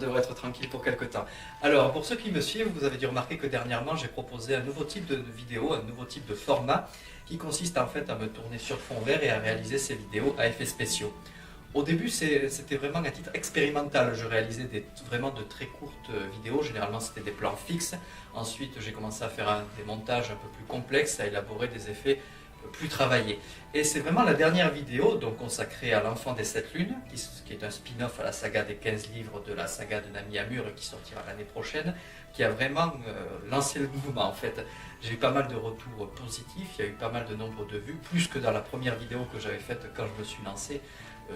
devrait être tranquille pour quelques temps. Alors, pour ceux qui me suivent, vous avez dû remarquer que dernièrement, j'ai proposé un nouveau type de vidéo, un nouveau type de format, qui consiste en fait à me tourner sur fond vert et à réaliser ces vidéos à effets spéciaux. Au début, c'était vraiment à titre expérimental. Je réalisais vraiment de très courtes vidéos. Généralement, c'était des plans fixes. Ensuite, j'ai commencé à faire des montages un peu plus complexes, à élaborer des effets plus travaillés. Et c'est vraiment la dernière vidéo donc consacrée à l'enfant des 7 lunes, qui est un spin-off à la saga des 15 livres de la saga de Nami Amur qui sortira l'année prochaine, qui a vraiment lancé le mouvement en fait. J'ai eu pas mal de retours positifs, il y a eu pas mal de nombre de vues, plus que dans la première vidéo que j'avais faite quand je me suis lancé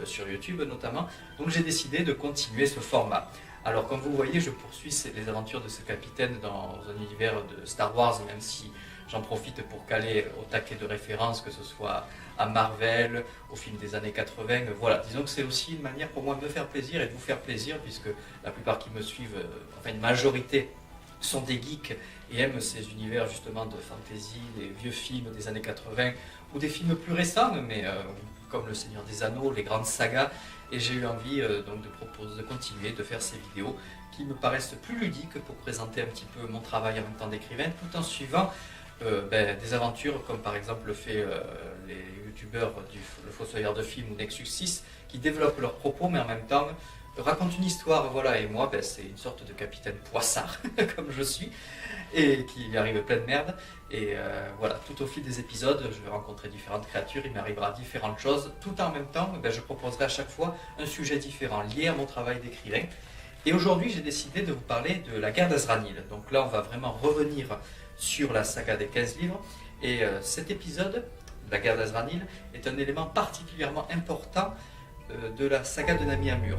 sur YouTube notamment. Donc j'ai décidé de continuer ce format. Alors comme vous voyez, je poursuis les aventures de ce capitaine dans un univers de Star Wars, même si j'en profite pour caler au taquet de références, que ce soit à Marvel, au film des années 80. Voilà, disons que c'est aussi une manière pour moi de me faire plaisir et de vous faire plaisir, puisque la plupart qui me suivent, enfin une majorité, sont des geeks et aiment ces univers justement de fantasy, des vieux films des années 80, ou des films plus récents, mais comme Le Seigneur des Anneaux, les grandes sagas. Et j'ai eu envie donc de continuer de faire ces vidéos qui me paraissent plus ludiques pour présenter un petit peu mon travail en même temps d'écrivain, tout en suivant des aventures comme par exemple le fait les youtubeurs Le Fossoyeur de Film ou Nexus 6 qui développent leurs propos mais en même temps racontent une histoire, voilà. Et moi c'est une sorte de capitaine poissard comme je suis et qui lui arrive plein de merde et voilà, tout au fil des épisodes je vais rencontrer différentes créatures, il m'arrivera différentes choses, tout en même temps je proposerai à chaque fois un sujet différent lié à mon travail d'écrivain. Et aujourd'hui j'ai décidé de vous parler de la guerre d'Azranil. Donc là on va vraiment revenir sur la saga des 15 livres. Et cet épisode, la guerre d'Azranil, est un élément particulièrement important de la saga de Nami Amur.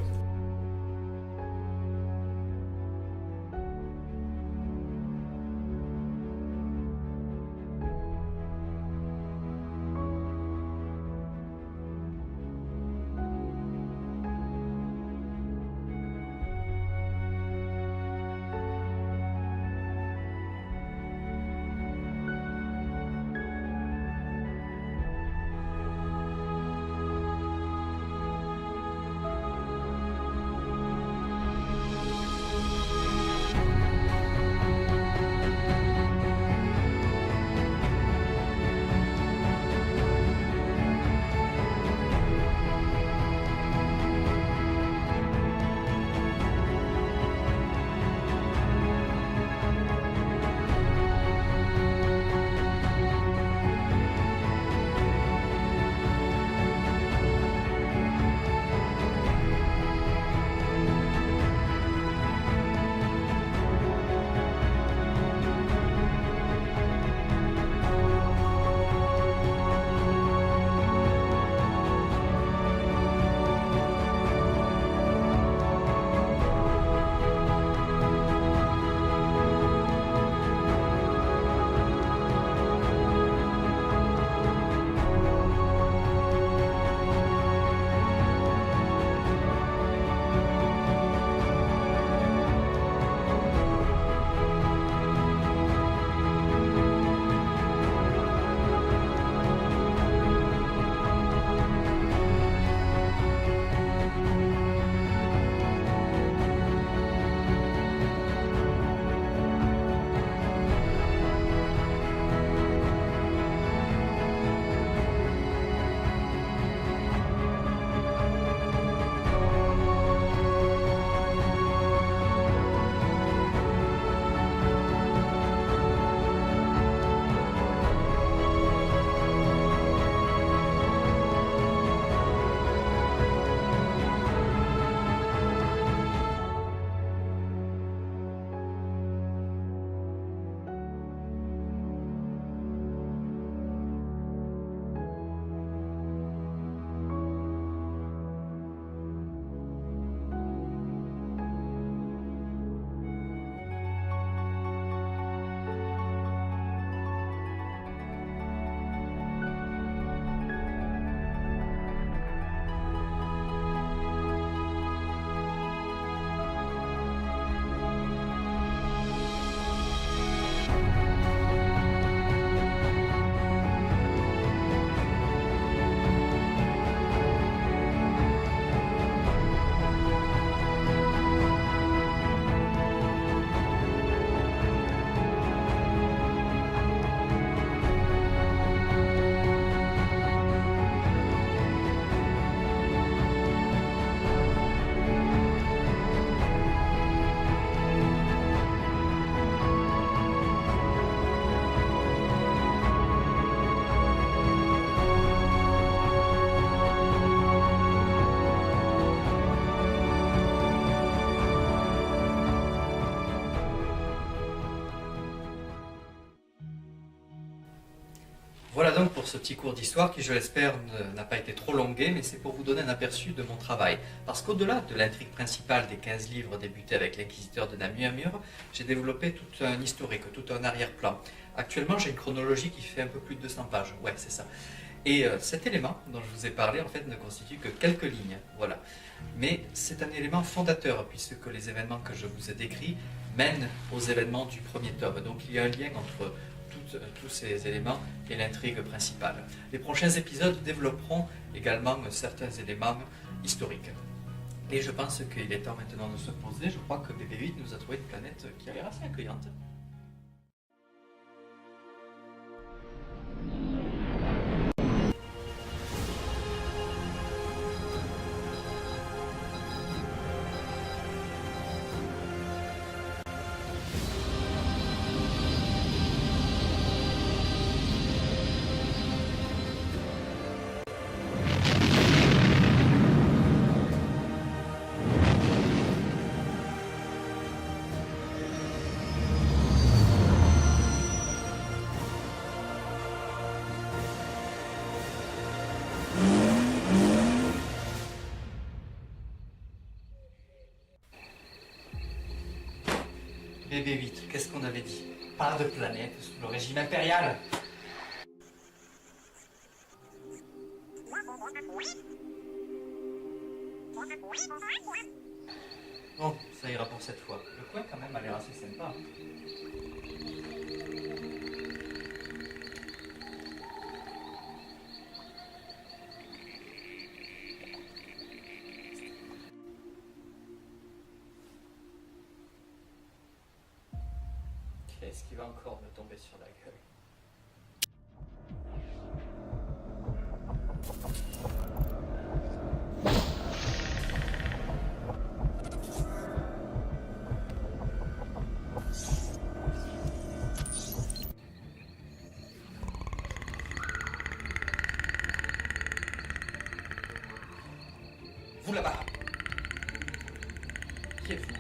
pour ce petit cours d'histoire qui, je l'espère, n'a pas été trop longué, mais c'est pour vous donner un aperçu de mon travail. Parce qu'au-delà de l'intrigue principale des 15 livres débutés avec l'inquisiteur de Namur, j'ai développé tout un historique, tout un arrière-plan. Actuellement, j'ai une chronologie qui fait un peu plus de 200 pages. Ouais, c'est ça. Et cet élément dont je vous ai parlé, en fait, ne constitue que quelques lignes. Voilà. Mais c'est un élément fondateur, puisque les événements que je vous ai décrits mènent aux événements du premier tome. Donc il y a un lien entre tous ces éléments et l'intrigue principale. Les prochains épisodes développeront également certains éléments historiques. Et je pense qu'il est temps maintenant de se poser. Je crois que BB8 nous a trouvé une planète qui a l'air assez accueillante. BB8, qu'est-ce qu'on avait dit? Pas de planète sous le régime impérial. Bon, ça ira pour cette fois. Le coin quand même a l'air assez sympa. Qu'est-ce qui va encore me tomber sur la gueule? Vous là-bas! Qui êtes-vous?